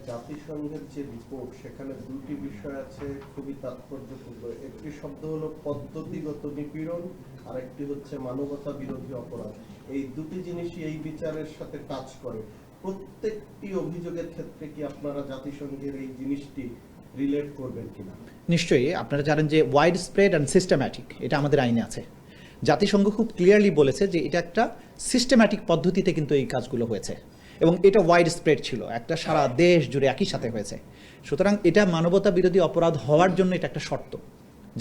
জাতিসংঘের যে রিপোর্ট, সেখানে দুটি বিষয় আছে খুবই তাৎপর্যপূর্ণ। একটি শব্দ হলো পদ্ধতিগত নিপীড়ন, আর একটি হচ্ছে মানবতা বিরোধী অপরাধ। এই দুটি জিনিসই এই বিচারের সাথে কাজ করে। প্রত্যেকটি অভিযোগের ক্ষেত্রে কি আপনারা জাতিসংঘের এই জিনিসটি রিলেট করবেন কিনা? নিশ্চয়ই। আপনারা জানেন যে ওয়াইড স্প্রেড অ্যান্ড সিস্টেম্যাটিক, এটা আমাদের আইনে আছে। জাতিসংঘ খুব ক্লিয়ারলি বলেছে যে এটা একটা সিস্টেম্যাটিক পদ্ধতিতে কিন্তু এই কাজগুলো হয়েছে, এবং এটা ওয়াইড স্প্রেড ছিল, একটা সারা দেশ জুড়ে একই সাথে হয়েছে। সুতরাং এটা মানবতা বিরোধী অপরাধ হওয়ার জন্য এটা একটা শর্ত।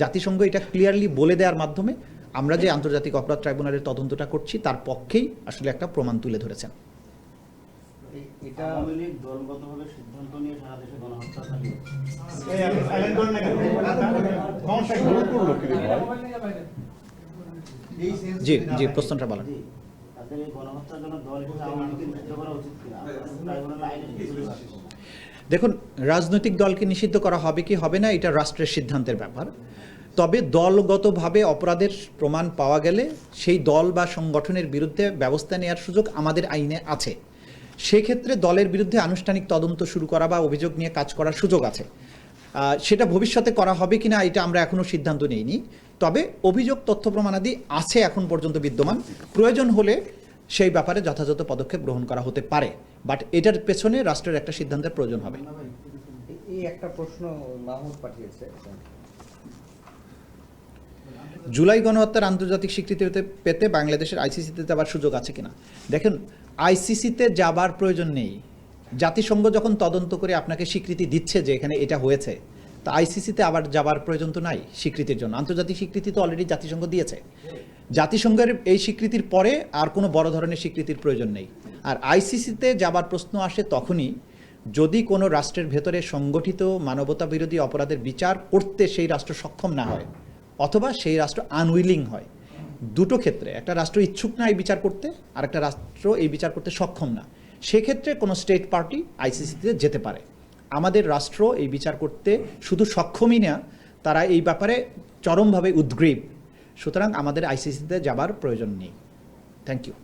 জাতিসংঘ এটা ক্লিয়ারলি বলে দেওয়ার মাধ্যমে আমরা যে আন্তর্জাতিক অপরাধ ট্রাইব্যুনালের তদন্তটা করছি তার পক্ষেই আসলে একটা প্রমাণ তুলে ধরেছেন। এটা দলগতভাবে সিদ্ধান্ত নিয়ে সারা দেশে গণহত্যা জি জি, প্রশ্নটা বলেন। দেখুন, রাজনৈতিক দলকে নিষিদ্ধ করা হবে কি হবে না এটা রাষ্ট্রের সিদ্ধান্তের ব্যাপার। তবে দলগতভাবে অপরাধের প্রমাণ পাওয়া গেলে সেই দল বা সংগঠনের বিরুদ্ধে ব্যবস্থা নেওয়ার সুযোগ আমাদের আইনে আছে। সেক্ষেত্রে দলের বিরুদ্ধে আনুষ্ঠানিক তদন্ত শুরু করা বা অভিযোগ নিয়ে কাজ করার সুযোগ আছে। সেটা ভবিষ্যতে করা হবে কিনা এটা আমরা এখনো সিদ্ধান্ত নেইনি। তবে অভিযোগ, তথ্য প্রমাণাদি আছে এখন পর্যন্ত বিদ্যমান। প্রয়োজন হলে সেই ব্যাপারে যথাযথ পদক্ষেপ গ্রহণ করা হতে পারে, বাট এটার পেছনে রাষ্ট্রের একটা সিদ্ধান্তের প্রয়োজন হবে। এই একটা প্রশ্ন মাহমুদ পাঠিয়েছে। জুলাই গণহত্যার আন্তর্জাতিক স্বীকৃতি পেতে বাংলাদেশের আইসিসিতে যাবার সুযোগ আছে কিনা? দেখেন, আইসিসিতে যাবার প্রয়োজন নেই। জাতিসংঘ যখন তদন্ত করে আপনাকে স্বীকৃতি দিচ্ছে যে এখানে এটা হয়েছে, তা আইসিসিতে আবার যাবার প্রয়োজন তো নাই স্বীকৃতির জন্য। আন্তর্জাতিক স্বীকৃতি তো অলরেডি জাতিসংঘ দিয়েছে। জাতিসংঘের এই স্বীকৃতির পরে আর কোনো বড় ধরনের স্বীকৃতির প্রয়োজন নেই। আর আইসিসিতে যাবার প্রশ্ন আসে তখনই যদি কোনো রাষ্ট্রের ভেতরে সংগঠিত মানবতা বিরোধী অপরাধের বিচার করতে সেই রাষ্ট্র সক্ষম না হয়, অথবা সেই রাষ্ট্র আনউইলিং হয়। দুটো ক্ষেত্রে, একটা রাষ্ট্র ইচ্ছুক না এই বিচার করতে, আর একটা রাষ্ট্র এই বিচার করতে সক্ষম না। সেক্ষেত্রে কোনো স্টেট পার্টি আইসিসিতে যেতে পারে। আমাদের রাষ্ট্র এই বিচার করতে শুধু সক্ষমই না, তারা এই ব্যাপারে চরমভাবে উদ্গ্রীব। সুতরাং আমাদের আইসিসিতে যাবার প্রয়োজন নেই। Thank you.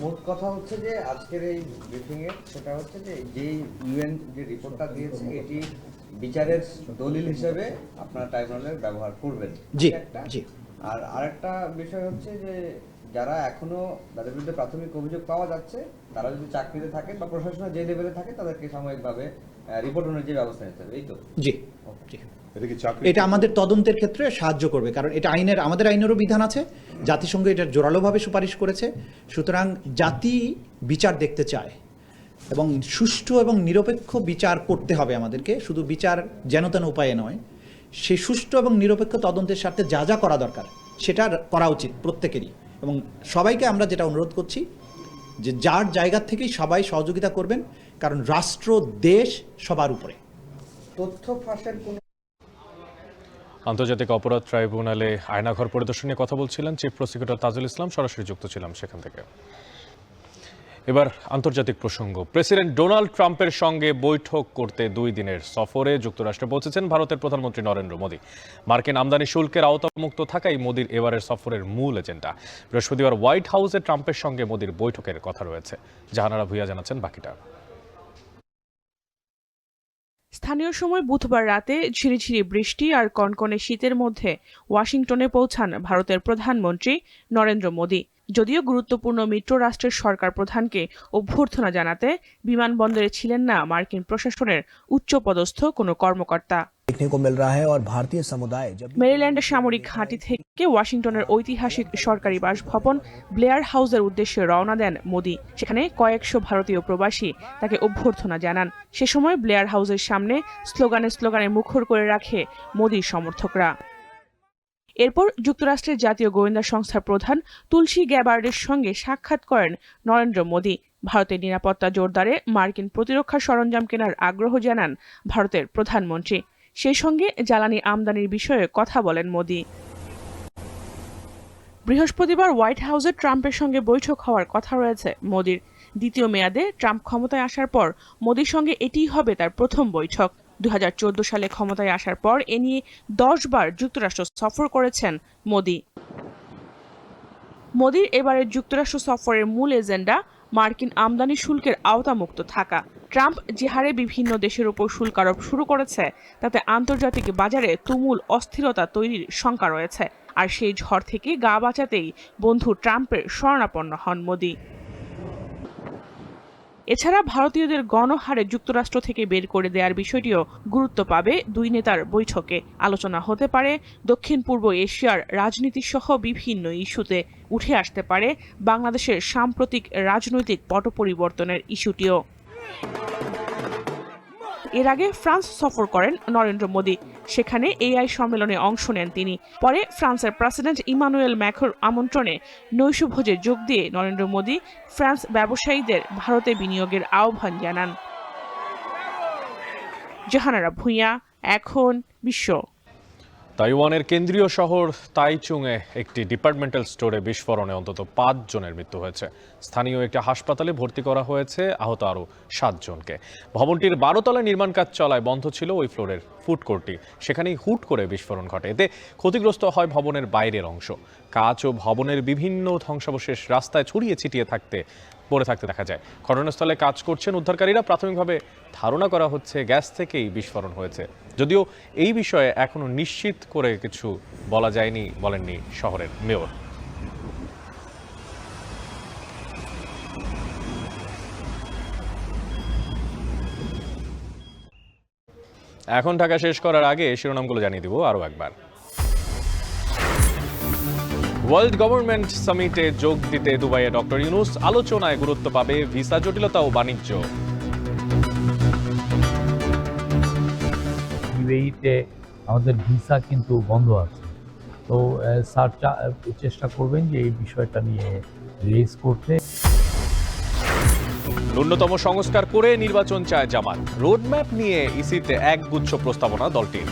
মোট কথা হচ্ছে যে আজকের এই ব্রিফিংয়ে সেটা হচ্ছে যে যেই ইউএন যে রিপোর্টটা দিয়েছে এটি বিচারের দলিল হিসেবে আপনারা ট্রাইব্যুনালের ব্যবহার করবেন। জি জি। আর আরেকটা বিষয় হচ্ছে যে যারা এখনো তাদের বিরুদ্ধে প্রাথমিক অভিযোগ পাওয়া যাচ্ছে, তারা যদি চাকরিতে থাকেন বা প্রশাসনের যে লেভেলে থাকে তাদেরকে সাময়িকভাবে রিপোর্ট অনুযায়ী ব্যবস্থা নিতে হবে, এই তো? জি জি। এটা আমাদের তদন্তের ক্ষেত্রে সাহায্য করবে, কারণ এটা আমাদের আইনেরও বিধান আছে, জাতিসংঘ এটা জোরালোভাবে সুপারিশ করেছে। সুতরাং জাতি বিচার দেখতে চায় এবং সুষ্ঠু এবং নিরপেক্ষ বিচার করতে হবে আমাদেরকে, শুধু বিচার যেন তেন উপায়ে নয়। সেই সুষ্ঠু এবং নিরপেক্ষ তদন্তের স্বার্থে যা যা করা দরকার সেটা করা উচিত প্রত্যেকেরই। এবং সবাইকে আমরা যেটা অনুরোধ করছি যে যার জায়গা থেকেই সবাই সহযোগিতা করবেন, কারণ রাষ্ট্র দেশ সবার উপরে। তথ্য ফাঁসের কোনো আন্তর্জাতিক অপরাধ ট্রাইব্যুনালে আয়নাঘর পরিদর্শন নিয়ে কথা বলছিলেন চিফ প্রসিকিউটর তাজুল ইসলাম, সরাসরি যুক্ত ছিলাম সেখান থেকে। এবার আন্তর্জাতিক প্রসঙ্গ। প্রেসিডেন্ট ডোনাল্ড ট্রাম্পের সঙ্গে বৈঠক করতে 2 দিনের সফরে যুক্তরাষ্ট্রে পৌঁছেছেন ভারতের প্রধানমন্ত্রী নরেন্দ্র মোদী। মার্কিন আমদানি শুল্কের আওতামুক্ত থাকাই মোদীর এবারের সফরের মূল এজেন্ডা। বৃহস্পতিবার হোয়াইট হাউসে ট্রাম্পের সঙ্গে মোদীর বৈঠকের কথা রয়েছে। জাহানারা ভুইয়া জানাচ্ছেন বাকিটা। স্থানীয় সময় বুধবার রাতে ঝিরিঝিরি বৃষ্টি আর কনকনে শীতের মধ্যে ওয়াশিংটনে পৌঁছান ভারতের প্রধানমন্ত্রী নরেন্দ্র মোদী। যদিও গুরুত্বপূর্ণ মিত্র রাষ্ট্রের সরকার প্রধানকে অভ্যর্থনা জানাতে বিমানবন্দরে ছিলেন না মার্কিন প্রশাসনের উচ্চপদস্থ কোনো কর্মকর্তা। মেরিল্যান্ড সামরিক ঘাঁটি থেকে ওয়াশিংটনের ঐতিহাসিক সরকারি বাসভবন ব্লেয়ার হাউসের উদ্দেশ্যে রওনা দেন মোদী। সেখানে কয়েকশো ভারতীয় প্রবাসী তাকে অভ্যর্থনা জানান। সে সময় ব্লেয়ার হাউসের সামনে স্লোগানে মুখর করে রাখে মোদীর সমর্থকরা। এরপর যুক্তরাষ্ট্রের জাতীয় গোয়েন্দা সংস্থার প্রধান তুলসী গ্যাবার্ডের সঙ্গে সাক্ষাৎ করেন নরেন্দ্র মোদী। ভারতের নিরাপত্তা জোরদারে মার্কিন প্রতিরক্ষা সরঞ্জাম কেনার আগ্রহ জানান ভারতের প্রধানমন্ত্রী। সেই সঙ্গে জ্বালানি আমদানির বিষয়ে কথা বলেন মোদী। বৃহস্পতিবার হোয়াইট হাউসে ট্রাম্পের সঙ্গে বৈঠক হওয়ার কথা রয়েছে মোদীর। দ্বিতীয় মেয়াদে ট্রাম্প ক্ষমতায় আসার পর মোদীর সঙ্গে এটিই হবে তার প্রথম বৈঠক। 2014 সালে ক্ষমতায় আসার পর এ নিয়ে 10 বার যুক্তরাষ্ট্র সফর করেছেন মোদী। মোদীর এবারের যুক্তরাষ্ট্র সফরের মূল এজেন্ডা মার্কিন আমদানি শুল্কের আওতামুক্ত থাকা। ট্রাম্প যে হারে বিভিন্ন দেশের উপর শুল্ক আরোপ শুরু করেছে তাতে আন্তর্জাতিক বাজারে তুমুল অস্থিরতা তৈরির শঙ্কা রয়েছে। আর সেই ঝড় থেকে গা বাঁচাতেই বন্ধু ট্রাম্পের শরণাপন্ন হন মোদী। এছাড়া ভারতীয়দের গণহারে যুক্তরাষ্ট্র থেকে বের করে দেওয়ার বিষয়টিও গুরুত্ব পাবে দুই নেতার বৈঠকে। আলোচনা হতে পারে দক্ষিণ পূর্ব এশিয়ার রাজনীতি সহ বিভিন্ন ইস্যুতে। উঠে আসতে পারে বাংলাদেশের সাম্প্রতিক রাজনৈতিক পট পরিবর্তনের ইস্যুটিও। এর আগে ফ্রান্স সফর করেন নরেন্দ্র মোদী। সেখানে এআই সম্মেলনে অংশ নেন তিনি। পরে ফ্রান্সের প্রেসিডেন্ট ইমানুয়েল ম্যাক্রোর আমন্ত্রণে নৈশভোজে যোগ দিয়ে নরেন্দ্র মোদী ফ্রান্স ব্যবসায়ীদের ভারতে বিনিয়োগের আহ্বান জানান। জাহানারা ভুঁইয়া, এখন বিশ্ব। তাইওয়ানের কেন্দ্রীয় শহর তাইচুংয়ে একটি ডিপার্টমেন্টাল স্টোরে বিস্ফোরণে অন্তত 5 জনের মৃত্যু হয়েছে। স্থানীয় একটি হাসপাতালে ভর্তি করা হয়েছে আহত আরও 7 জনকে। ভবনটির 12 তলায় নির্মাণ কাজ চলায় বন্ধ ছিল ওই ফ্লোরের ফুড কোর্টটি। সেখানেই হুট করে বিস্ফোরণ ঘটে। এতে ক্ষতিগ্রস্ত হয় ভবনের বাইরের অংশ। কাঁচ ও ভবনের বিভিন্ন ধ্বংসাবশেষ রাস্তায় ছড়িয়ে ছিটিয়ে পড়ে থাকতে দেখা যায়। ঘটনাস্থলে কাজ করছেন উদ্ধারকারীরা। প্রাথমিকভাবে ধারণা করা হচ্ছে গ্যাস থেকেই বিস্ফোরণ হয়েছে। যদিও এই বিষয়ে এখনো নিশ্চিত করে কিছু বলা যায়নি, বলেননি শহরের মেয়র। এখন ঢাকা শেষ করার আগে শিরোনামগুলো জানিয়ে দিব আরও একবার। ওয়ার্ল্ড গভর্নমেন্ট সামিটে যোগ দিতে দুবাইয়ে ডক্টর ইউনূস। আলোচনায় গুরুত্ব পাবে ভিসা জটিলতা ও বাণিজ্য। ইউএইতে আমাদের ভিসা কিন্তু বন্ধ আছে, তো স্যার চেষ্টা করবেন যে এই বিষয়টা নিয়ে রেজ করতে। ন্যূনতম সংস্কার করে নির্বাচন চায় জামাত। রোডম্যাপ নিয়ে ইসিতে একগুচ্ছ প্রস্তাবনা দলটির।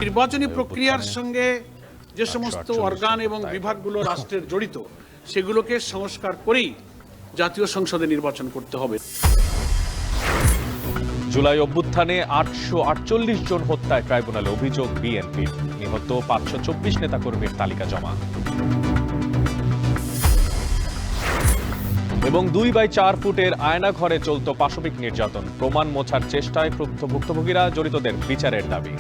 নির্বাচনী প্রক্রিয়ার সঙ্গে যে সমস্ত অর্গান এবং বিভাগগুলো রাষ্ট্রের জড়িত সেগুলোকে সংস্কার করেই জাতীয় সংসদে নির্বাচন করতে হবে। জুলাই অভ্যুত্থানে 848 জন হত্যায় ট্রাইব্যুনালে অভিযোগ বিএনপির, নিহত 524 নেতাকর্মীর তালিকা জমা। এবং 2/4 ফুটের আয়না ঘরে চলত পাশবিক নির্যাতন, প্রমাণ মোছার চেষ্টায় ক্ষুব্ধ ভুক্তভোগীরা, জড়িতদের বিচারের দাবি।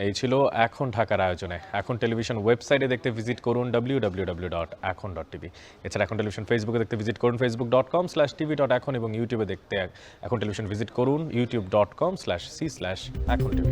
এই ছিল এখন ঢাকার আয়োজনে। এখন টেলিভিশন ওয়েবসাইটে দেখতে ভিজিট করুন www.এখন.tv। এছাড়া এখন টেলিভিশন ফেসবুকে দেখতে ভিজিট করুন facebook.com/tv.এখন এবং ইউটিউবে দেখতে এখন টেলিভিশন ভিজিট করুন youtube.com/c/এখন tv।